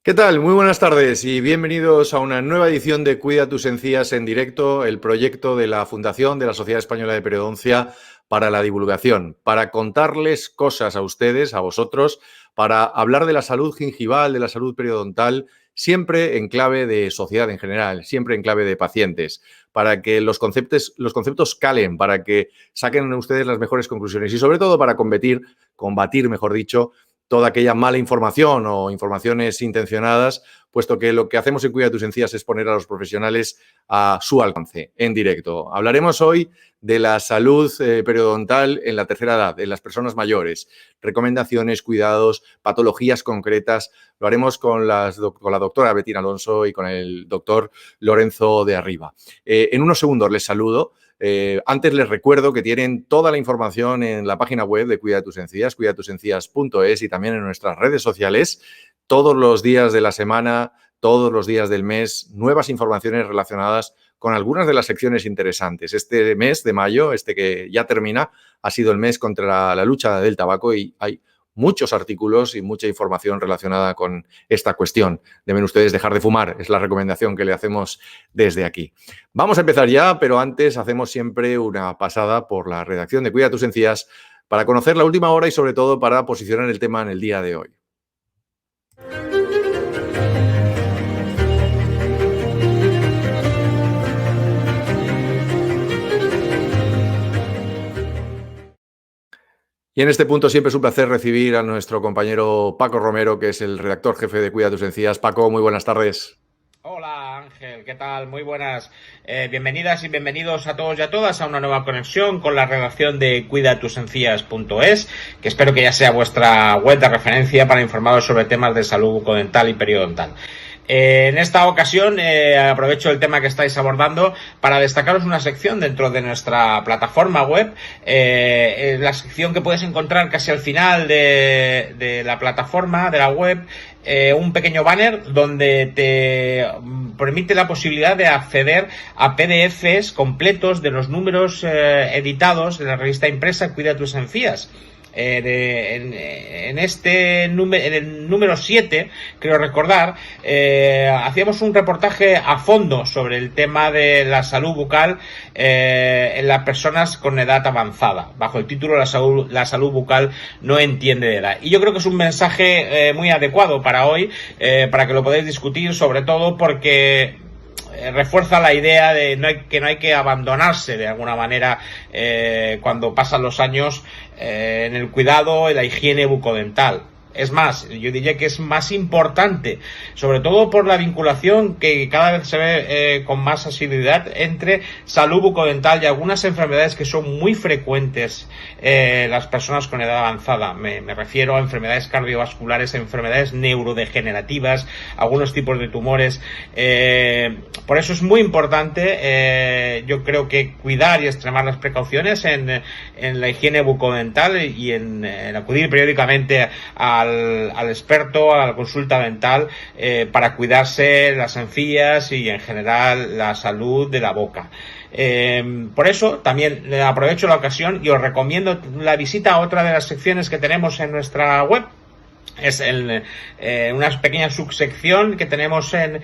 ¿Qué tal? Muy buenas tardes y bienvenidos a una nueva edición de Cuida tus encías en directo, el proyecto de la Fundación de la Sociedad Española de Periodoncia para la divulgación, para contarles cosas a ustedes, a vosotros, para hablar de la salud gingival, de la salud periodontal, siempre en clave de sociedad en general, siempre en clave de pacientes, para que los conceptos calen, para que saquen ustedes las mejores conclusiones y sobre todo para combatir, mejor dicho, toda aquella mala información o informaciones intencionadas, puesto que lo que hacemos en Cuida tus encías es poner a los profesionales a su alcance, en directo. Hablaremos hoy de la salud periodontal en la tercera edad, en las personas mayores, recomendaciones, cuidados, patologías concretas. Lo haremos con la doctora Betina Alonso y con el doctor Lorenzo de Arriba. En unos segundos les saludo. Antes les recuerdo que tienen toda la información en la página web de Cuida tus encías, cuidatusencías.es, y también en nuestras redes sociales. Todos los días de la semana, todos los días del mes, nuevas informaciones relacionadas con algunas de las secciones interesantes. Este mes de mayo, que ya termina, ha sido el mes contra la lucha del tabaco y hay muchos artículos y mucha información relacionada con esta cuestión. Deben ustedes dejar de fumar, es la recomendación que le hacemos desde aquí. Vamos a empezar ya, pero antes hacemos siempre una pasada por la redacción de Cuida tus encías para conocer la última hora y sobre todo para posicionar el tema en el día de hoy. Y en este punto siempre es un placer recibir a nuestro compañero Paco Romero, que es el redactor jefe de Cuida tus encías. Paco, muy buenas tardes. Hola Ángel, ¿qué tal? Muy buenas. Bienvenidas y bienvenidos a todos y a todas a una nueva conexión con la redacción de cuidatusencías.es, que espero que ya sea vuestra web de referencia para informaros sobre temas de salud bucodental y periodontal. En esta ocasión aprovecho el tema que estáis abordando para destacaros una sección dentro de nuestra plataforma web, la sección que puedes encontrar casi al final de la plataforma, de la web, un pequeño banner donde te permite la posibilidad de acceder a PDFs completos de los números editados de la revista impresa Cuida tus encías. En el número 7, creo recordar, hacíamos un reportaje a fondo sobre el tema de la salud bucal en las personas con edad avanzada, bajo el título La salud bucal no entiende de edad. Y yo creo que es un mensaje muy adecuado para hoy, para que lo podáis discutir, sobre todo porque refuerza la idea de que no hay que abandonarse de alguna manera cuando pasan los años en el cuidado y la higiene bucodental. Es más, yo diría que es más importante, sobre todo por la vinculación que cada vez se ve con más asiduidad entre salud bucodental y algunas enfermedades que son muy frecuentes en las personas con edad avanzada. Me refiero a enfermedades cardiovasculares, enfermedades neurodegenerativas, algunos tipos de tumores. Por eso es muy importante, yo creo que cuidar y extremar las precauciones en la higiene bucodental y en acudir periódicamente al experto, a la consulta dental, para cuidarse las encías y en general la salud de la boca. Por eso también aprovecho la ocasión y os recomiendo la visita a otra de las secciones que tenemos en nuestra web. Es una pequeña subsección que tenemos en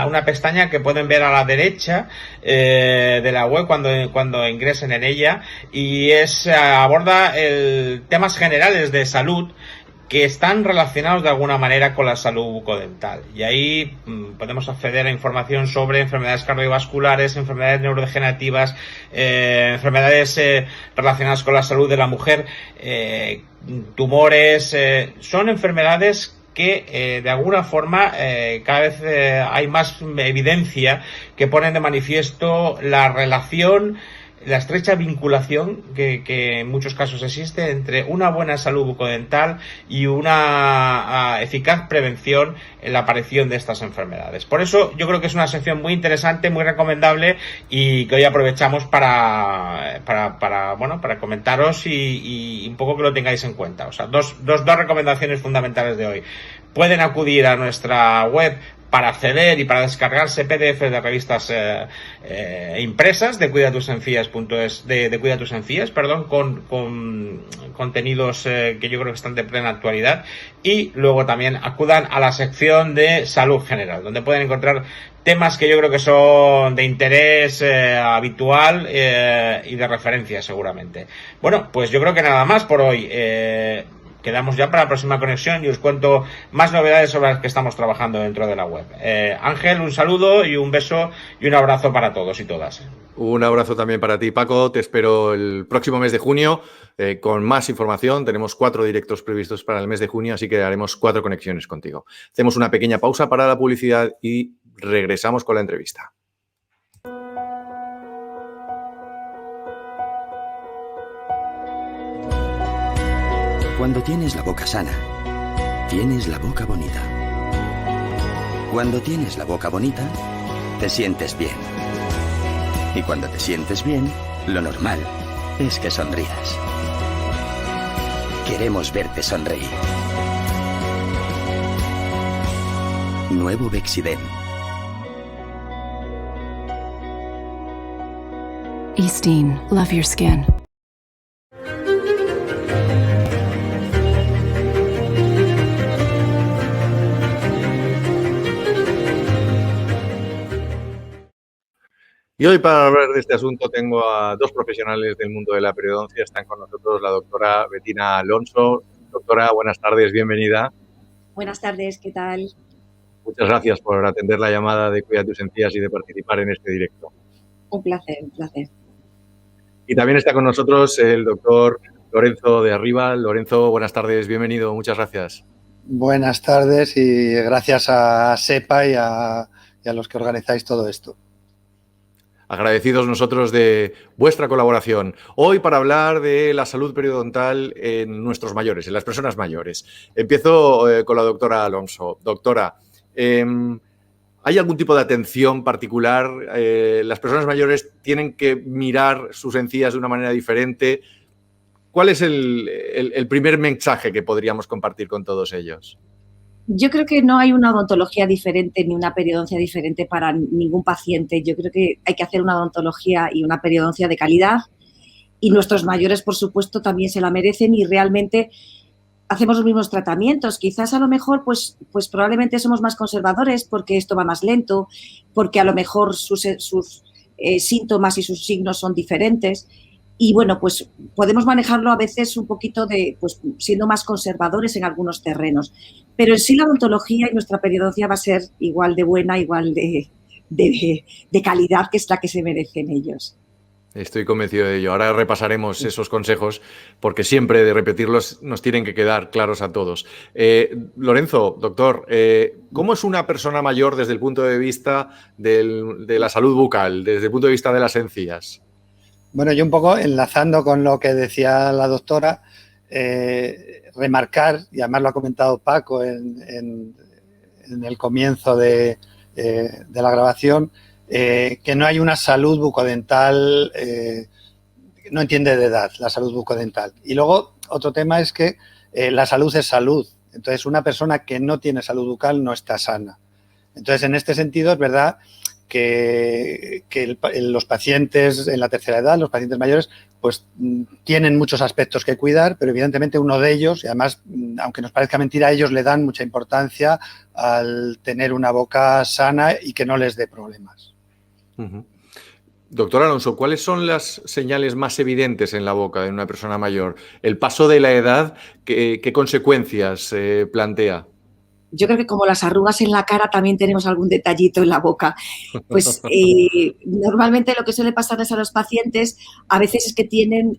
una pestaña que pueden ver a la derecha de la web cuando ingresen en ella, y aborda temas generales de salud que están relacionados de alguna manera con la salud bucodental. Y ahí podemos acceder a información sobre enfermedades cardiovasculares, enfermedades neurodegenerativas, enfermedades relacionadas con la salud de la mujer, tumores. Son enfermedades que de alguna forma cada vez hay más evidencia que ponen de manifiesto la relación, la estrecha vinculación que en muchos casos existe entre una buena salud bucodental y una eficaz prevención en la aparición de estas enfermedades. Por eso yo creo que es una sección muy interesante, muy recomendable, y que hoy aprovechamos para comentaros y un poco que lo tengáis en cuenta. O sea, dos recomendaciones fundamentales de hoy. Pueden acudir a nuestra web para acceder y para descargarse PDF de revistas impresas de cuidatusencías.es, de Cuida tus encías, perdón, con contenidos que yo creo que están de plena actualidad. Y luego también acudan a la sección de salud general, donde pueden encontrar temas que yo creo que son de interés habitual y de referencia seguramente. Bueno, pues yo creo que nada más por hoy. Quedamos ya para la próxima conexión y os cuento más novedades sobre las que estamos trabajando dentro de la web. Ángel, un saludo y un beso y un abrazo para todos y todas. Un abrazo también para ti, Paco. Te espero el próximo mes de junio con más información. Tenemos 4 directos previstos para el mes de junio, así que haremos 4 conexiones contigo. Hacemos una pequeña pausa para la publicidad y regresamos con la entrevista. Cuando tienes la boca sana, tienes la boca bonita. Cuando tienes la boca bonita, te sientes bien. Y cuando te sientes bien, lo normal es que sonrías. Queremos verte sonreír. Nuevo Bexidem. Eastine, love your skin. Y hoy para hablar de este asunto tengo a 2 profesionales del mundo de la periodoncia. Están con nosotros la doctora Betina Alonso. Doctora, buenas tardes, bienvenida. Buenas tardes, ¿qué tal? Muchas gracias por atender la llamada de Cuida tus encías y de participar en este directo. Un placer, un placer. Y también está con nosotros el doctor Lorenzo de Arriba. Lorenzo, buenas tardes, bienvenido, muchas gracias. Buenas tardes y gracias a SEPA y a los que organizáis todo esto. Agradecidos nosotros de vuestra colaboración. Hoy para hablar de la salud periodontal en nuestros mayores, en las personas mayores. Empiezo con la doctora Alonso. Doctora, ¿hay algún tipo de atención particular? ¿Las personas mayores tienen que mirar sus encías de una manera diferente? ¿Cuál es el primer mensaje que podríamos compartir con todos ellos? Yo creo que no hay una odontología diferente ni una periodoncia diferente para ningún paciente. Yo creo que hay que hacer una odontología y una periodoncia de calidad y nuestros mayores, por supuesto, también se la merecen y realmente hacemos los mismos tratamientos. Quizás a lo mejor, pues probablemente somos más conservadores porque esto va más lento, porque a lo mejor sus síntomas y sus signos son diferentes. Y bueno, pues podemos manejarlo a veces un poquito siendo más conservadores en algunos terrenos. Pero en sí la odontología y nuestra periodoncia va a ser igual de buena, igual de calidad, que es la que se merecen ellos. Estoy convencido de ello. Ahora repasaremos esos consejos porque siempre de repetirlos nos tienen que quedar claros a todos. Lorenzo, doctor, ¿cómo es una persona mayor desde el punto de vista de la salud bucal, desde el punto de vista de las encías? Bueno, yo un poco enlazando con lo que decía la doctora, remarcar, y además lo ha comentado Paco en el comienzo de la grabación, que no hay una salud bucodental, no entiende de edad la salud bucodental. Y luego otro tema es que la salud es salud. Entonces, una persona que no tiene salud bucal no está sana. Entonces, en este sentido, es verdad que los pacientes en la tercera edad, los pacientes mayores, pues tienen muchos aspectos que cuidar, pero evidentemente uno de ellos, y además, aunque nos parezca mentira, ellos le dan mucha importancia al tener una boca sana y que no les dé problemas. Uh-huh. Doctor Alonso, ¿cuáles son las señales más evidentes en la boca de una persona mayor? El paso de la edad, ¿qué consecuencias plantea? Yo creo que como las arrugas en la cara también tenemos algún detallito en la boca. Pues normalmente lo que suele pasarles a los pacientes a veces es que tienen...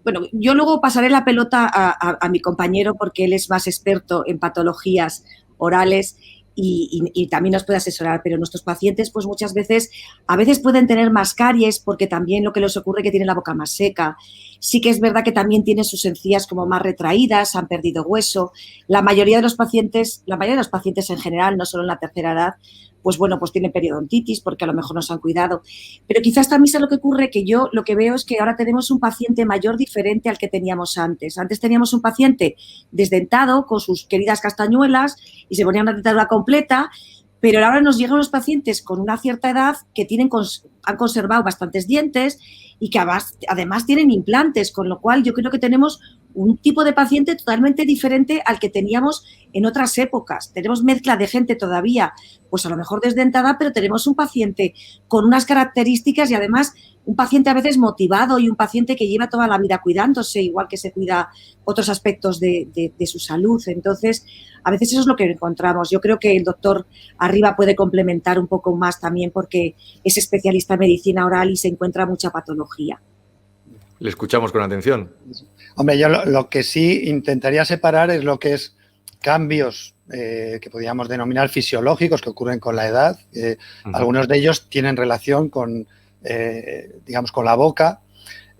bueno, yo luego pasaré la pelota a mi compañero porque él es más experto en patologías orales y también nos puede asesorar, pero nuestros pacientes pues muchas veces, a veces pueden tener más caries porque también lo que les ocurre es que tienen la boca más seca. Sí que es verdad que también tienen sus encías como más retraídas, han perdido hueso. La mayoría de los pacientes en general, no solo en la tercera edad, pues bueno, pues tienen periodontitis porque a lo mejor no se han cuidado. Pero quizás también es lo que ocurre, que yo lo que veo es que ahora tenemos un paciente mayor diferente al que teníamos antes. Antes teníamos un paciente desdentado con sus queridas castañuelas y se ponía una dentadura completa Pero ahora nos llegan los pacientes con una cierta edad que han conservado bastantes dientes y que además tienen implantes, con lo cual yo creo que tenemos un tipo de paciente totalmente diferente al que teníamos en otras épocas. Tenemos mezcla de gente todavía, pues a lo mejor desdentada, pero tenemos un paciente con unas características y además un paciente a veces motivado y un paciente que lleva toda la vida cuidándose, igual que se cuida otros aspectos de su salud. Entonces, a veces eso es lo que encontramos. Yo creo que el doctor Arriba puede complementar un poco más también porque es especialista en medicina oral y se encuentra mucha patología. Le escuchamos con atención. Hombre, yo lo que sí intentaría separar es lo que es cambios que podríamos denominar fisiológicos que ocurren con la edad. Algunos de ellos tienen relación con, digamos, con la boca,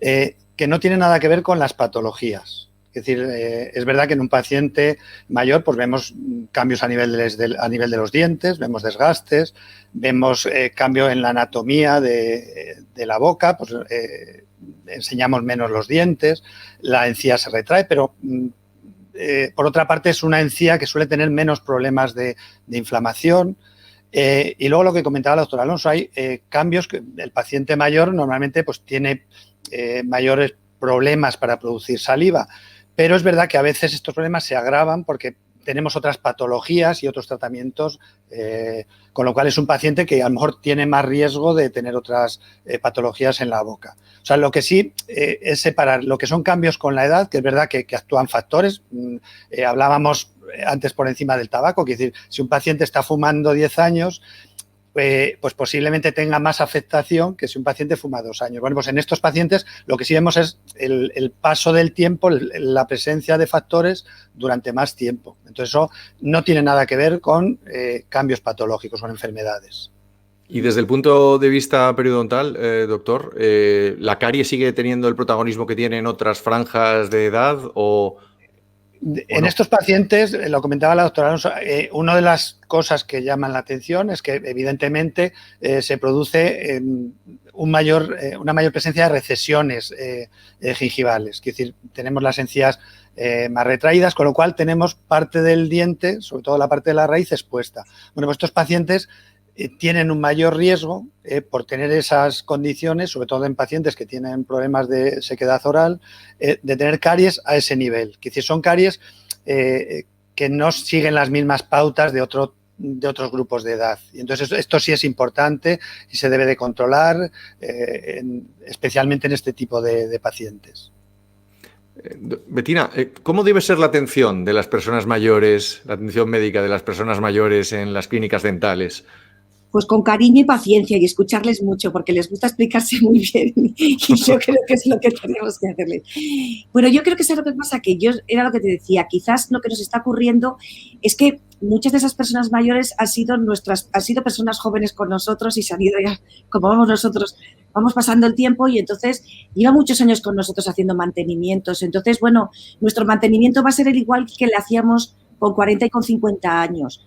que no tienen nada que ver con las patologías. Es decir, es verdad que en un paciente mayor pues vemos cambios a nivel de los dientes, vemos desgastes, vemos cambio en la anatomía de la boca, pues enseñamos menos los dientes, la encía se retrae, pero por otra parte es una encía que suele tener menos problemas de inflamación. Y luego lo que comentaba el doctor Alonso, hay cambios que el paciente mayor normalmente pues tiene mayores problemas para producir saliva, pero es verdad que a veces estos problemas se agravan porque tenemos otras patologías y otros tratamientos, con lo cual es un paciente que a lo mejor tiene más riesgo de tener otras patologías en la boca. O sea, lo que sí es separar lo que son cambios con la edad, que es verdad que actúan factores. Hablábamos antes por encima del tabaco, que es decir, si un paciente está fumando 10 años, pues posiblemente tenga más afectación que si un paciente fuma 2 años. Bueno, pues en estos pacientes lo que sí vemos es el paso del tiempo, la presencia de factores durante más tiempo. Entonces eso no tiene nada que ver con cambios patológicos, con enfermedades. Y desde el punto de vista periodontal, doctor, ¿la carie sigue teniendo el protagonismo que tiene en otras franjas de edad o en estos pacientes, lo comentaba la doctora Alonso, una de las cosas que llaman la atención es que evidentemente se produce una mayor presencia de recesiones gingivales. Es decir, tenemos las encías más retraídas, con lo cual tenemos parte del diente, sobre todo la parte de la raíz, expuesta. Bueno, pues estos pacientes tienen un mayor riesgo por tener esas condiciones, sobre todo en pacientes que tienen problemas de sequedad oral, de tener caries a ese nivel. Es decir, son caries que no siguen las mismas pautas de otros grupos de edad. Y entonces esto sí es importante y se debe de controlar, especialmente en este tipo de pacientes. Bettina, ¿cómo debe ser la atención de las personas mayores, la atención médica de las personas mayores en las clínicas dentales? Pues con cariño y paciencia y escucharles mucho porque les gusta explicarse muy bien y yo creo que es lo que tenemos que hacerles. Bueno, yo creo que es lo que pasa, que era lo que te decía, quizás lo que nos está ocurriendo es que muchas de esas personas mayores han sido personas jóvenes con nosotros y se han ido ya, como vamos nosotros, vamos pasando el tiempo y entonces lleva muchos años con nosotros haciendo mantenimientos. Entonces, bueno, nuestro mantenimiento va a ser el igual que le hacíamos con 40 y con 50 años.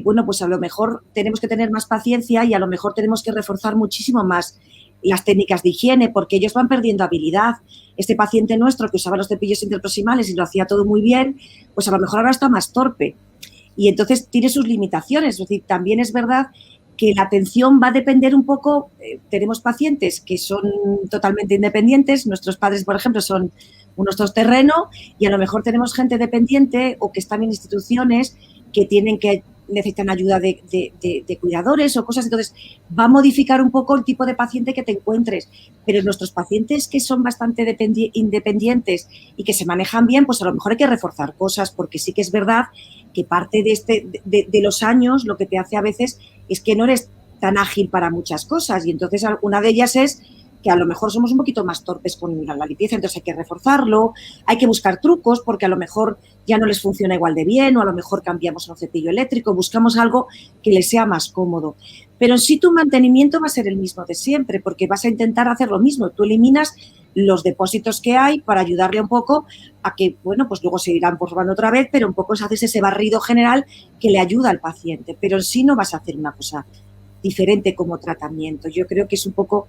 Bueno, pues a lo mejor tenemos que tener más paciencia y a lo mejor tenemos que reforzar muchísimo más las técnicas de higiene porque ellos van perdiendo habilidad. Este paciente nuestro que usaba los cepillos interproximales y lo hacía todo muy bien, pues a lo mejor ahora está más torpe y entonces tiene sus limitaciones. Es decir, también es verdad que la atención va a depender un poco. Tenemos pacientes que son totalmente independientes. Nuestros padres, por ejemplo, son unos todoterreno y a lo mejor tenemos gente dependiente o que están en instituciones que necesitan ayuda de cuidadores o cosas. Entonces, va a modificar un poco el tipo de paciente que te encuentres. Pero nuestros pacientes que son bastante independientes y que se manejan bien, pues a lo mejor hay que reforzar cosas porque sí que es verdad que parte de los años lo que te hace a veces es que no eres tan ágil para muchas cosas y entonces una de ellas es que a lo mejor somos un poquito más torpes con la limpieza, entonces hay que reforzarlo, hay que buscar trucos porque a lo mejor ya no les funciona igual de bien o a lo mejor cambiamos a un cepillo eléctrico, buscamos algo que les sea más cómodo. Pero en sí tu mantenimiento va a ser el mismo de siempre porque vas a intentar hacer lo mismo. Tú eliminas los depósitos que hay para ayudarle un poco a que, bueno, pues luego se irán formando otra vez, pero un poco haces ese barrido general que le ayuda al paciente. Pero en sí no vas a hacer una cosa diferente como tratamiento. Yo creo que es un poco...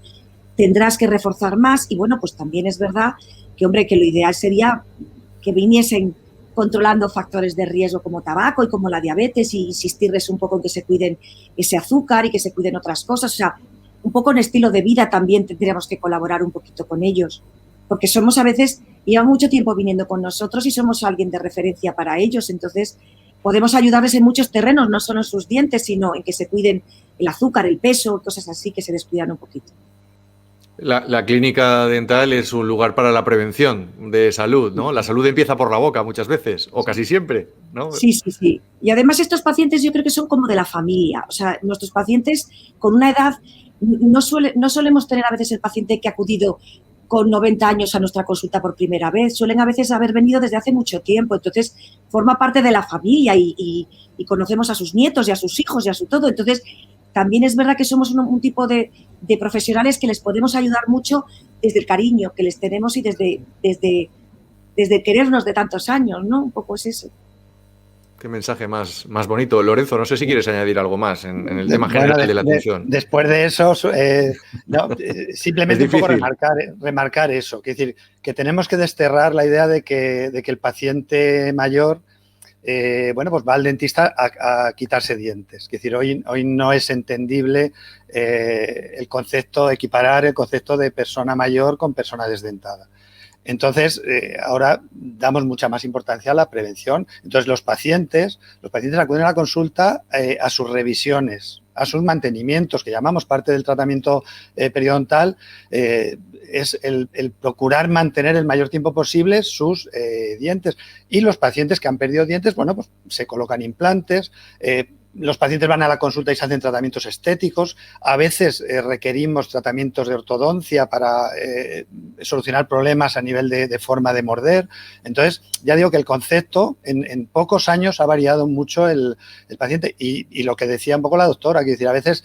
Tendrás que reforzar más y, bueno, pues también es verdad que, hombre, que lo ideal sería que viniesen controlando factores de riesgo como tabaco y como la diabetes, y insistirles un poco en que se cuiden ese azúcar y que se cuiden otras cosas. O sea, un poco en estilo de vida también tendríamos que colaborar un poquito con ellos, porque somos a veces, llevan mucho tiempo viniendo con nosotros y somos alguien de referencia para ellos, entonces podemos ayudarles en muchos terrenos, no solo en sus dientes, sino en que se cuiden el azúcar, el peso, cosas así que se descuidan un poquito. La clínica dental es un lugar para la prevención de salud, ¿no? La salud empieza por la boca muchas veces, o casi siempre, ¿no? Sí, sí, sí. Y además estos pacientes yo creo que son como de la familia. O sea, nuestros pacientes con una edad, no solemos tener a veces el paciente que ha acudido con 90 años a nuestra consulta por primera vez. Suelen a veces haber venido desde hace mucho tiempo. Entonces, forma parte de la familia y conocemos a sus nietos y a sus hijos y a su todo. Entonces, también es verdad que somos un tipo de profesionales que les podemos ayudar mucho desde el cariño que les tenemos y desde querernos de tantos años, ¿no? Un poco es eso. Qué mensaje más bonito. Lorenzo, no sé si quieres añadir algo más en el tema general de la atención. Después de eso, simplemente un poco remarcar eso. Es decir, que tenemos que desterrar la idea de que el paciente mayor pues va al dentista a quitarse dientes. Es decir, hoy no es entendible equiparar el concepto de persona mayor con persona desdentada. Entonces, ahora damos mucha más importancia a la prevención. Entonces, los pacientes acuden a la consulta a sus revisiones, a sus mantenimientos, que llamamos parte del tratamiento periodontal, es el procurar mantener el mayor tiempo posible sus dientes. Y los pacientes que han perdido dientes, bueno, pues se colocan implantes. Los pacientes van a la consulta y se hacen tratamientos estéticos. A veces requerimos tratamientos de ortodoncia para solucionar problemas a nivel de forma de morder. Entonces, ya digo que el concepto en pocos años ha variado mucho el paciente. Y lo que decía un poco la doctora, que decir, a veces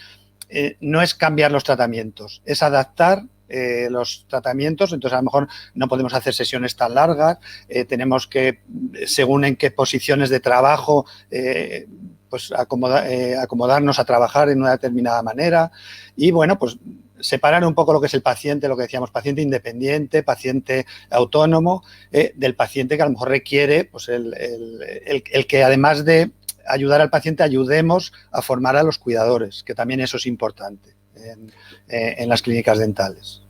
no es cambiar los tratamientos, es adaptar los tratamientos. Entonces, a lo mejor no podemos hacer sesiones tan largas, tenemos que, según en qué posiciones de trabajo, pues acomodarnos a trabajar en una determinada manera y, bueno, pues separar un poco lo que es el paciente, lo que decíamos, paciente independiente, paciente autónomo, del paciente que a lo mejor requiere pues el que, además de ayudar al paciente, ayudemos a formar a los cuidadores, que también eso es importante en las clínicas dentales.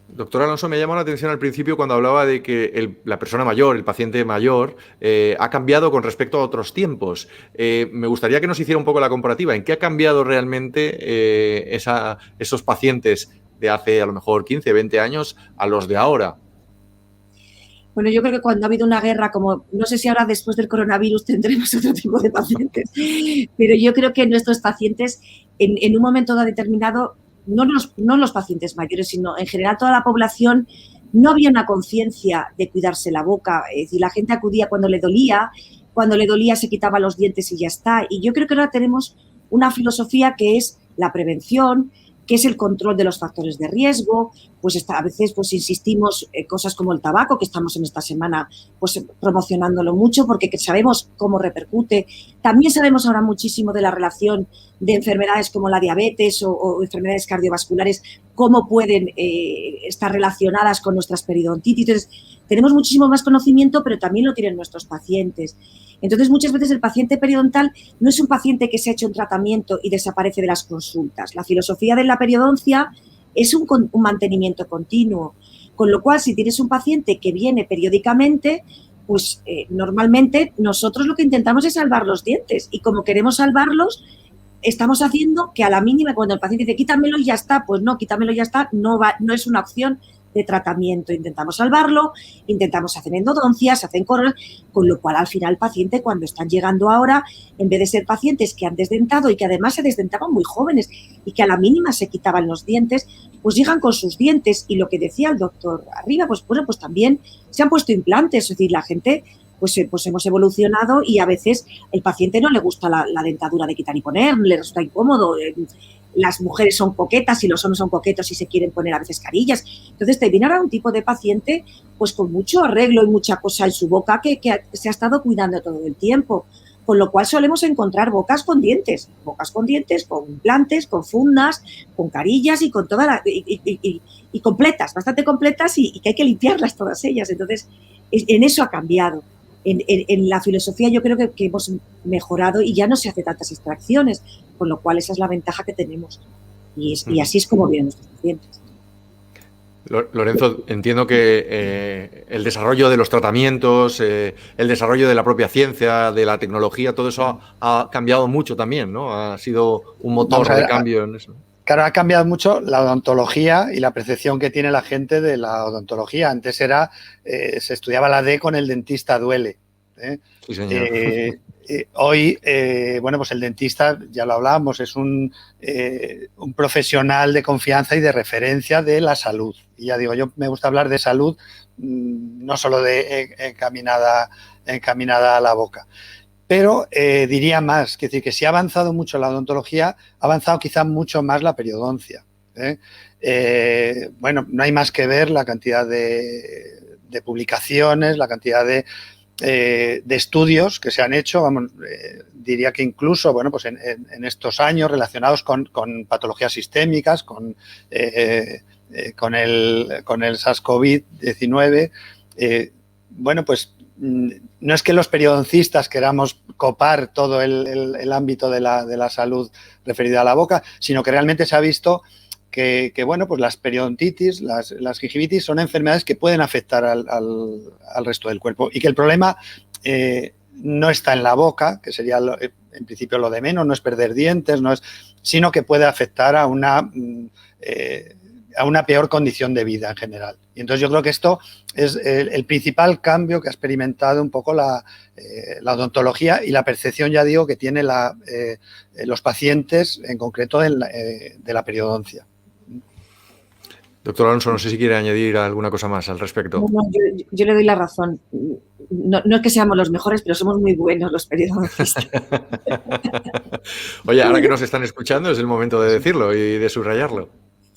Doctor Alonso, me llamó la atención al principio cuando hablaba de que la persona mayor, el paciente mayor, ha cambiado con respecto a otros tiempos. Me gustaría que nos hiciera un poco la comparativa. ¿En qué ha cambiado realmente esos pacientes de hace a lo mejor 15, 20 años a los de ahora? Bueno, yo creo que cuando ha habido una guerra, como no sé si ahora después del coronavirus tendremos otro tipo de pacientes, pero yo creo que nuestros pacientes en un momento determinado, no los pacientes mayores, sino en general toda la población, no había una conciencia de cuidarse la boca. Es decir, la gente acudía cuando le dolía se quitaba los dientes y ya está. Y yo creo que ahora tenemos una filosofía que es la prevención, que es el control de los factores de riesgo. Pues a veces pues insistimos en cosas como el tabaco, que estamos en esta semana pues promocionándolo mucho porque sabemos cómo repercute. También sabemos ahora muchísimo de la relación de enfermedades como la diabetes o enfermedades cardiovasculares, cómo pueden estar relacionadas con nuestras periodontitis. Entonces, tenemos muchísimo más conocimiento, pero también lo tienen nuestros pacientes. Entonces, muchas veces el paciente periodontal no es un paciente que se ha hecho un tratamiento y desaparece de las consultas. La filosofía de la periodoncia es un mantenimiento continuo, con lo cual, si tienes un paciente que viene periódicamente, pues normalmente nosotros lo que intentamos es salvar los dientes y como queremos salvarlos, estamos haciendo que a la mínima, cuando el paciente dice quítamelo y ya está, pues no, quítamelo y ya está, no es una opción de tratamiento. Intentamos salvarlo, intentamos hacer endodoncias, hacen coronas, con lo cual al final el paciente, cuando están llegando ahora, en vez de ser pacientes que han desdentado y que además se desdentaban muy jóvenes y que a la mínima se quitaban los dientes, pues llegan con sus dientes y lo que decía el doctor arriba, pues bueno, pues también se han puesto implantes, es decir, la gente pues hemos evolucionado y a veces el paciente no le gusta la dentadura de quitar y poner, le resulta incómodo. Las mujeres son coquetas y los hombres son coquetos y se quieren poner a veces carillas. Entonces te viene ahora un tipo de paciente pues con mucho arreglo y mucha cosa en su boca que se ha estado cuidando todo el tiempo. Con lo cual solemos encontrar bocas con dientes, con implantes, con fundas, con carillas y con todas y completas, bastante completas y que hay que limpiarlas todas ellas. Entonces en eso ha cambiado. En la filosofía yo creo que hemos mejorado y ya no se hace tantas extracciones, con lo cual esa es la ventaja que tenemos. Y así es como vienen nuestros pacientes. Lorenzo, entiendo que el desarrollo de los tratamientos, el desarrollo de la propia ciencia, de la tecnología, todo eso ha cambiado mucho también, ¿no? Ha sido un motor de cambio en eso. Claro, ha cambiado mucho la odontología y la percepción que tiene la gente de la odontología. Antes se estudiaba la D con el dentista duele. Sí, señor. Hoy, bueno, pues el dentista, ya lo hablábamos, es un profesional de confianza y de referencia de la salud. Y ya digo, yo me gusta hablar de salud, no solo de encaminada a la boca. Pero diría más, que decir, que si ha avanzado mucho la odontología, ha avanzado quizá mucho más la periodoncia. Bueno, no hay más que ver la cantidad de publicaciones, la cantidad de estudios que se han hecho, vamos, diría que incluso, bueno, pues en estos años relacionados con patologías sistémicas, con el SARS-CoV-19, bueno, pues no es que los periodoncistas queramos copar todo el ámbito de la salud referida a la boca, sino que realmente se ha visto que bueno, pues las periodontitis, las gingivitis son enfermedades que pueden afectar al resto del cuerpo y que el problema no está en la boca, que sería en principio lo de menos, no es perder dientes, sino que puede afectar a una peor condición de vida en general. Y entonces yo creo que esto es el principal cambio que ha experimentado un poco la odontología y la percepción, ya digo, que tiene los pacientes, en concreto de la periodoncia. Doctor Alonso, no sé si quiere añadir alguna cosa más al respecto. No, yo le doy la razón. No es que seamos los mejores, pero somos muy buenos los periodoncistas. Oye, ahora que nos están escuchando es el momento de decirlo y de subrayarlo.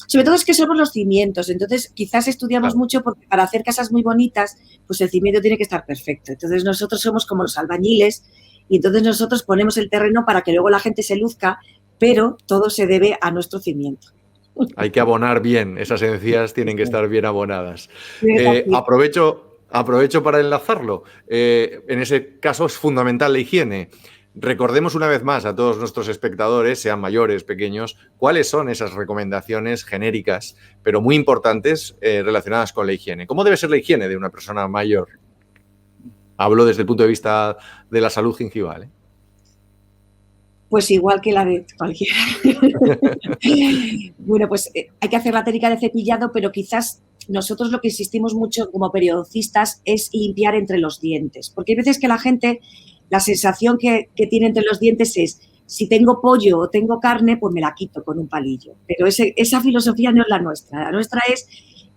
Sobre todo es que somos los cimientos, entonces quizás estudiamos mucho porque para hacer casas muy bonitas, pues el cimiento tiene que estar perfecto. Entonces nosotros somos como los albañiles y entonces nosotros ponemos el terreno para que luego la gente se luzca, pero todo se debe a nuestro cimiento. Hay que abonar bien, esas encías tienen que estar bien abonadas. Aprovecho para enlazarlo. En ese caso es fundamental la higiene. Recordemos una vez más a todos nuestros espectadores, sean mayores, pequeños, cuáles son esas recomendaciones genéricas, pero muy importantes relacionadas con la higiene. ¿Cómo debe ser la higiene de una persona mayor? Hablo desde el punto de vista de la salud gingival. Pues igual que la de cualquiera. Bueno, pues hay que hacer la técnica de cepillado, pero quizás nosotros lo que insistimos mucho como periodoncistas es limpiar entre los dientes. Porque hay veces que la gente, la sensación que tiene entre los dientes es, si tengo pollo o tengo carne, pues me la quito con un palillo. Pero esa filosofía no es la nuestra. La nuestra es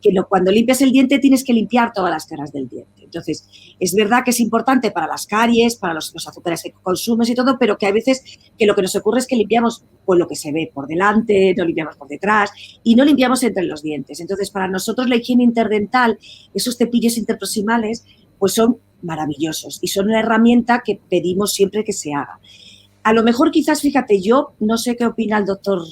que cuando limpias el diente tienes que limpiar todas las caras del diente. Entonces, es verdad que es importante para las caries, para los azúcares que consumes y todo, pero que hay veces que lo que nos ocurre es que limpiamos pues lo que se ve por delante, no limpiamos por detrás y no limpiamos entre los dientes. Entonces, para nosotros la higiene interdental, esos cepillos interproximales, pues son maravillosos y son una herramienta que pedimos siempre que se haga. A lo mejor quizás, fíjate, yo no sé qué opina el doctor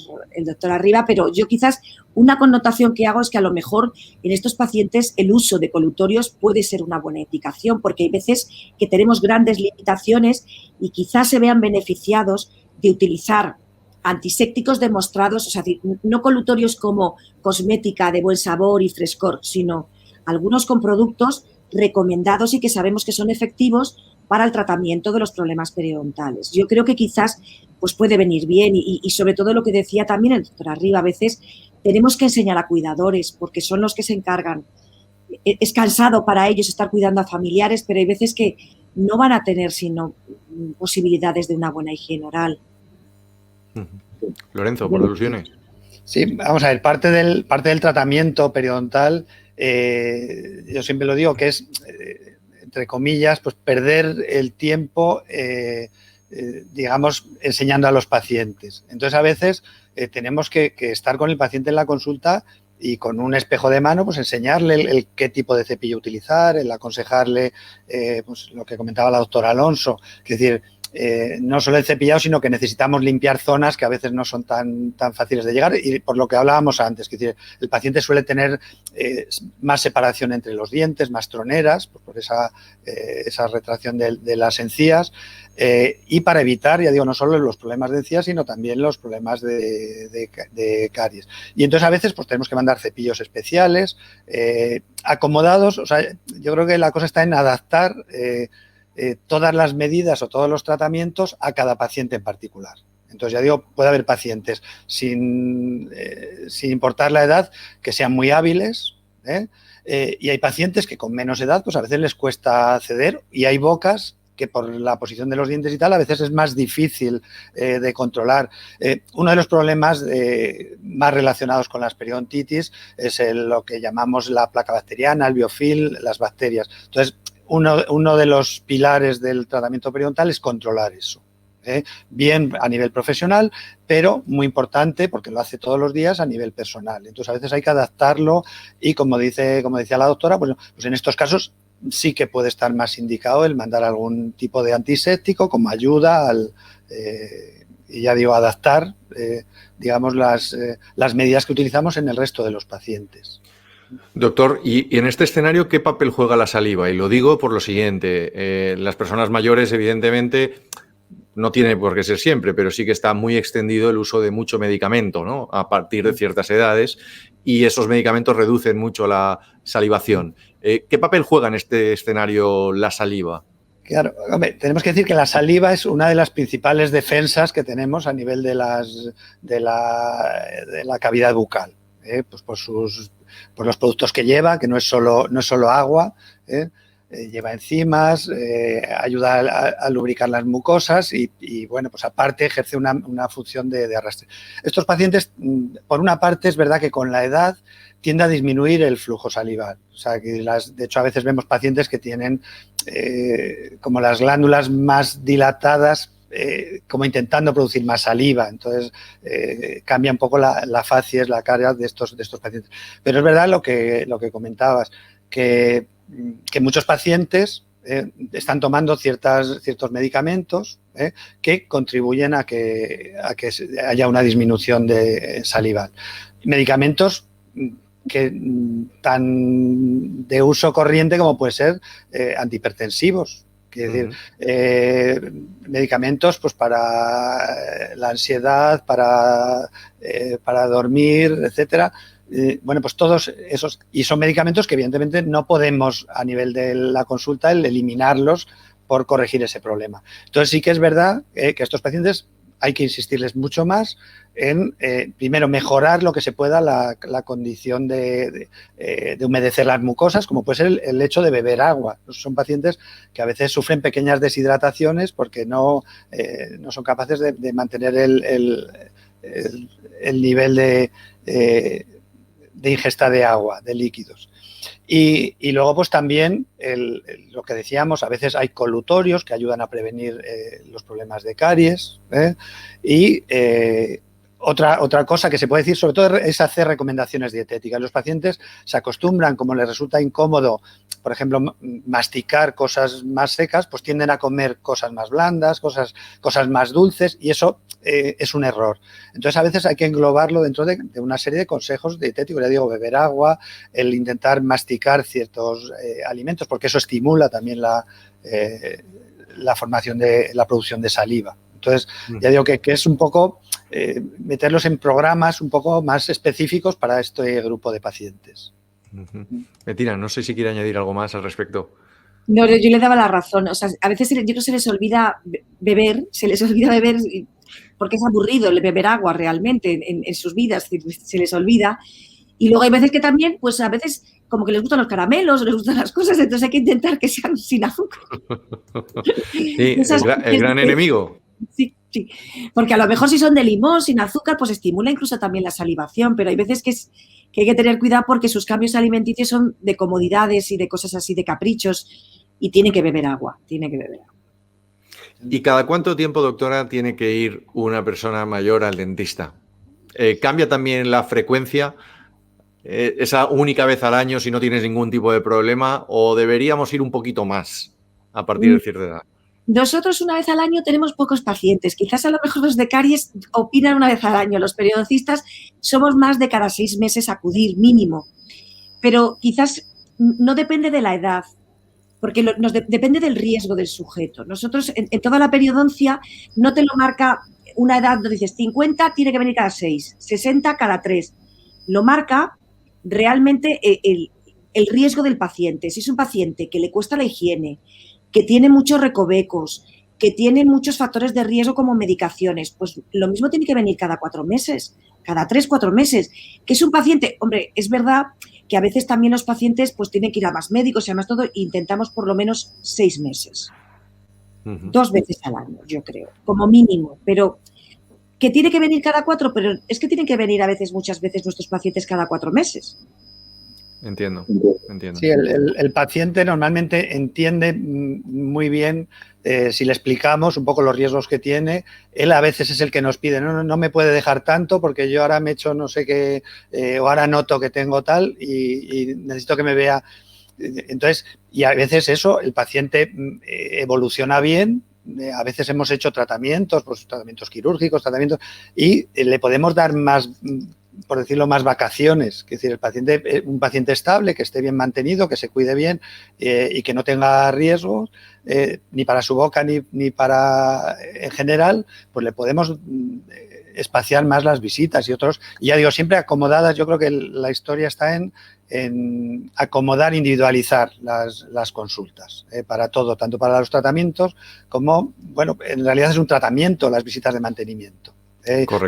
Arriba, pero yo quizás una connotación que hago es que a lo mejor en estos pacientes el uso de colutorios puede ser una buena indicación, porque hay veces que tenemos grandes limitaciones y quizás se vean beneficiados de utilizar antisépticos demostrados, o sea, no colutorios como cosmética de buen sabor y frescor, sino algunos con productos recomendados y que sabemos que son efectivos para el tratamiento de los problemas periodontales. Yo creo que quizás pues puede venir bien y sobre todo lo que decía también el doctor Arriba, a veces tenemos que enseñar a cuidadores porque son los que se encargan. Es cansado para ellos estar cuidando a familiares, pero hay veces que no van a tener sino posibilidades de una buena higiene oral. Lorenzo, por alusiones. Sí, vamos a ver, parte del tratamiento periodontal, yo siempre lo digo, que es entre comillas, pues perder el tiempo, digamos, enseñando a los pacientes. Entonces, a veces tenemos que estar con el paciente en la consulta y con un espejo de mano, pues enseñarle el qué tipo de cepillo utilizar, el aconsejarle, pues lo que comentaba la doctora Alonso, es decir, no solo el cepillado, sino que necesitamos limpiar zonas que a veces no son tan fáciles de llegar, y por lo que hablábamos antes, que es decir, el paciente suele tener más separación entre los dientes, más troneras, pues por esa retracción de las encías, y para evitar, ya digo, no solo los problemas de encías, sino también los problemas de caries. Y entonces a veces pues tenemos que mandar cepillos especiales, acomodados. O sea, yo creo que la cosa está en adaptar todas las medidas o todos los tratamientos a cada paciente en particular. Entonces, ya digo, puede haber pacientes sin importar la edad que sean muy hábiles, y hay pacientes que con menos edad pues a veces les cuesta acceder, y hay bocas que por la posición de los dientes y tal a veces es más difícil de controlar. Uno de los problemas más relacionados con las periodontitis es lo que llamamos la placa bacteriana, el biofilm, las bacterias. Entonces, uno de los pilares del tratamiento periodontal es controlar eso. Bien a nivel profesional, pero muy importante porque lo hace todos los días a nivel personal. Entonces, a veces hay que adaptarlo y, como decía la doctora, pues en estos casos sí que puede estar más indicado el mandar algún tipo de antiséptico como ayuda y ya digo, adaptar, digamos, las medidas que utilizamos en el resto de los pacientes. Doctor, y en este escenario, ¿qué papel juega la saliva? Y lo digo por lo siguiente, las personas mayores, evidentemente, no tiene por qué ser siempre, pero sí que está muy extendido el uso de mucho medicamento, ¿no? A partir de ciertas edades, y esos medicamentos reducen mucho la salivación. ¿Qué papel juega en este escenario la saliva? Claro, hombre, tenemos que decir que la saliva es una de las principales defensas que tenemos a nivel de la cavidad bucal, pues por los productos que lleva, que no es solo agua, lleva enzimas, ayuda a lubricar las mucosas y, bueno, pues aparte ejerce una función de arrastre. Estos pacientes, por una parte, es verdad que con la edad tiende a disminuir el flujo salival. O sea, que de hecho a veces vemos pacientes que tienen como las glándulas más dilatadas, como intentando producir más saliva. Entonces cambia un poco la facies, la cara de estos pacientes. Pero es verdad lo que comentabas, que muchos pacientes están tomando ciertos medicamentos que contribuyen a que haya una disminución de salival. Medicamentos que tan de uso corriente como puede ser antihipertensivos. Es decir, medicamentos pues para la ansiedad, para dormir, etcétera. Bueno, pues todos esos, y son medicamentos que evidentemente no podemos a nivel de la consulta eliminarlos por corregir ese problema. Entonces sí que es verdad que estos pacientes hay que insistirles mucho más en, primero, mejorar lo que se pueda la condición de humedecer las mucosas, como puede ser el hecho de beber agua. Son pacientes que a veces sufren pequeñas deshidrataciones porque no son capaces de mantener el nivel de ingesta de agua, de líquidos. Y luego, pues también lo que decíamos, a veces hay colutorios que ayudan a prevenir los problemas de caries. Y otra cosa que se puede decir, sobre todo, es hacer recomendaciones dietéticas. Los pacientes se acostumbran, como les resulta incómodo, por ejemplo, masticar cosas más secas, pues tienden a comer cosas más blandas, cosas más dulces, y eso es un error. Entonces, a veces hay que englobarlo dentro de una serie de consejos dietéticos. Ya digo, beber agua, el intentar masticar ciertos alimentos, porque eso estimula también la formación de la producción de saliva. Entonces, ya digo que es un poco meterlos en programas un poco más específicos para este grupo de pacientes. Bettina, no sé si quiere añadir algo más al respecto. No, yo le daba la razón. O sea, a veces yo creo que se les olvida beber porque es aburrido beber agua realmente en sus vidas, se les olvida. Y luego hay veces que también, pues a veces como que les gustan los caramelos, les gustan las cosas, entonces hay que intentar que sean sin azúcar. Sí, el gran enemigo. Sí, porque a lo mejor si son de limón, sin azúcar, pues estimula incluso también la salivación, pero hay veces que hay que tener cuidado porque sus cambios alimenticios son de comodidades y de cosas así, de caprichos, y tiene que beber agua. ¿Y cada cuánto tiempo, doctora, tiene que ir una persona mayor al dentista? ¿Cambia también la frecuencia? ¿Esa única vez al año si no tienes ningún tipo de problema? ¿O deberíamos ir un poquito más a partir de cierta edad? Nosotros una vez al año tenemos pocos pacientes. Quizás a lo mejor los de caries opinan una vez al año. Los periodoncistas somos más de cada 6 meses acudir, mínimo. Pero quizás no depende de la edad, porque depende del riesgo del sujeto. Nosotros en toda la periodoncia no te lo marca una edad, no dices 50 tiene que venir cada 6, 60 cada 3. Lo marca realmente el riesgo del paciente. Si es un paciente que le cuesta la higiene, que tiene muchos recovecos, que tiene muchos factores de riesgo como medicaciones, pues lo mismo tiene que venir cada 4 meses, cada 3, 4 meses. Que es un paciente, hombre, es verdad que a veces también los pacientes pues tienen que ir a más médicos y además todo, e intentamos por lo menos 6 meses. 2 veces al año, yo creo, como mínimo, pero que tiene que venir cada 4, pero es que tienen que venir muchas veces nuestros pacientes cada 4 meses. Entiendo. Sí, el paciente normalmente entiende muy bien si le explicamos un poco los riesgos que tiene. Él a veces es el que nos pide, no me puede dejar tanto porque yo ahora me he hecho no sé qué, o ahora noto que tengo tal y necesito que me vea. Entonces, y a veces eso, el paciente evoluciona bien. A veces hemos hecho tratamientos, pues tratamientos quirúrgicos, y le podemos dar más, por decirlo, más vacaciones. Es decir, un paciente estable, que esté bien mantenido, que se cuide bien y que no tenga riesgos ni para su boca ni para en general, pues le podemos espaciar más las visitas y otros. Y ya digo, siempre acomodadas. Yo creo que la historia está en acomodar, individualizar las consultas para todo, tanto para los tratamientos como, bueno, en realidad es un tratamiento las visitas de mantenimiento.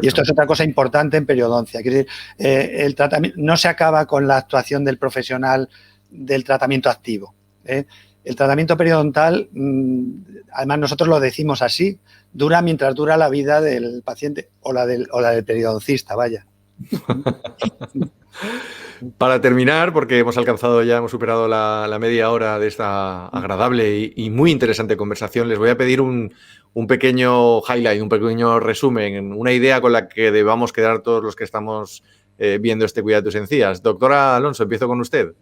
Y esto es otra cosa importante en periodoncia. Quiere decir, el tratamiento no se acaba con la actuación del profesional del tratamiento activo. El tratamiento periodontal, además nosotros lo decimos así, dura mientras dura la vida del paciente o la del periodoncista, vaya. Para terminar, porque hemos superado la media hora de esta agradable y muy interesante conversación, les voy a pedir un pequeño highlight, un pequeño resumen, una idea con la que debamos quedar todos los que estamos viendo este Cuida tus encías. Doctora Alonso, empiezo con usted.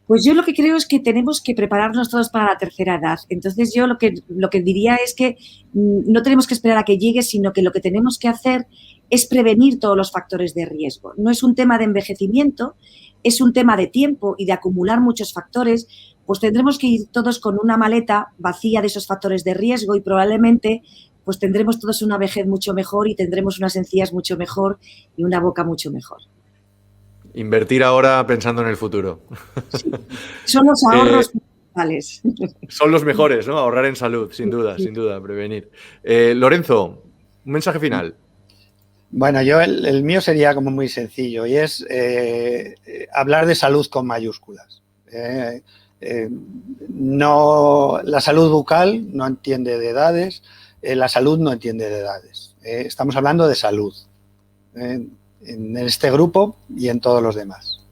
Pues yo lo que creo es que tenemos que prepararnos todos para la tercera edad. Entonces yo lo que diría es que no tenemos que esperar a que llegue, sino que lo que tenemos que hacer es prevenir todos los factores de riesgo. No es un tema de envejecimiento, es un tema de tiempo y de acumular muchos factores. Pues tendremos que ir todos con una maleta vacía de esos factores de riesgo y probablemente pues tendremos todos una vejez mucho mejor y tendremos unas encías mucho mejor y una boca mucho mejor. Invertir ahora pensando en el futuro. Sí. Son los ahorros principales. Son los mejores, ¿no? Ahorrar en salud, sin duda, prevenir. Lorenzo, un mensaje final. Bueno, yo el mío sería como muy sencillo y es hablar de salud con mayúsculas. La salud bucal no entiende de edades, la salud no entiende de edades. Estamos hablando de salud. En este grupo y en todos los demás.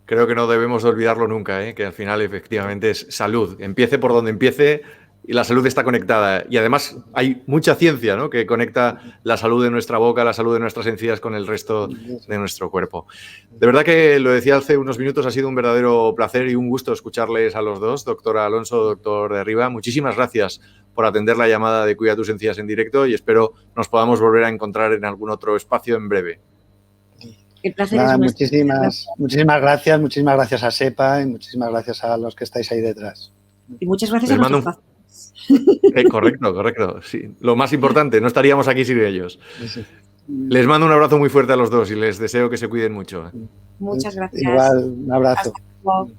Creo que no debemos olvidarlo nunca, que al final efectivamente es salud. Empiece por donde empiece y la salud está conectada. Y además hay mucha ciencia, ¿no?, que conecta la salud de nuestra boca, la salud de nuestras encías con el resto de nuestro cuerpo. De verdad que lo decía hace unos minutos, ha sido un verdadero placer y un gusto escucharles a los dos, doctora Alonso, doctor de Riva. Muchísimas gracias por atender la llamada de Cuida tus encías en directo y espero nos podamos volver a encontrar en algún otro espacio en breve. El placer es nuestro. Muchísimas gracias a SEPA y muchísimas gracias a los que estáis ahí detrás. Y muchas gracias a nuestros pacientes. Correcto. Sí. Lo más importante, no estaríamos aquí sin ellos. Sí. Les mando un abrazo muy fuerte a los dos y les deseo que se cuiden mucho. Muchas gracias. Igual, un abrazo. Hasta luego.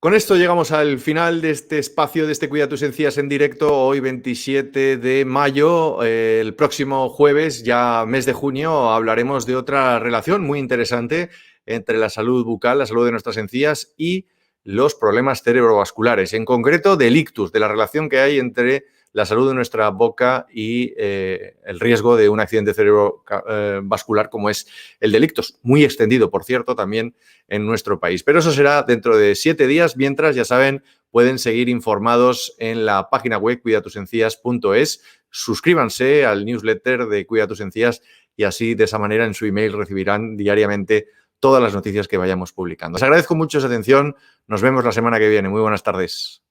Con esto llegamos al final de este espacio, de este Cuida tus encías en directo, hoy 27 de mayo. El próximo jueves, ya mes de junio, hablaremos de otra relación muy interesante entre la salud bucal, la salud de nuestras encías y los problemas cerebrovasculares, en concreto del ictus, de la relación que hay entre la salud de nuestra boca y el riesgo de un accidente cerebrovascular como es el del ictus, muy extendido, por cierto, también en nuestro país. Pero eso será dentro de 7 días, mientras, ya saben, pueden seguir informados en la página web cuidatusencías.es suscríbanse al newsletter de Cuida tus encías y así de esa manera en su email recibirán diariamente todas las noticias que vayamos publicando. Les agradezco mucho su atención. Nos vemos la semana que viene. Muy buenas tardes.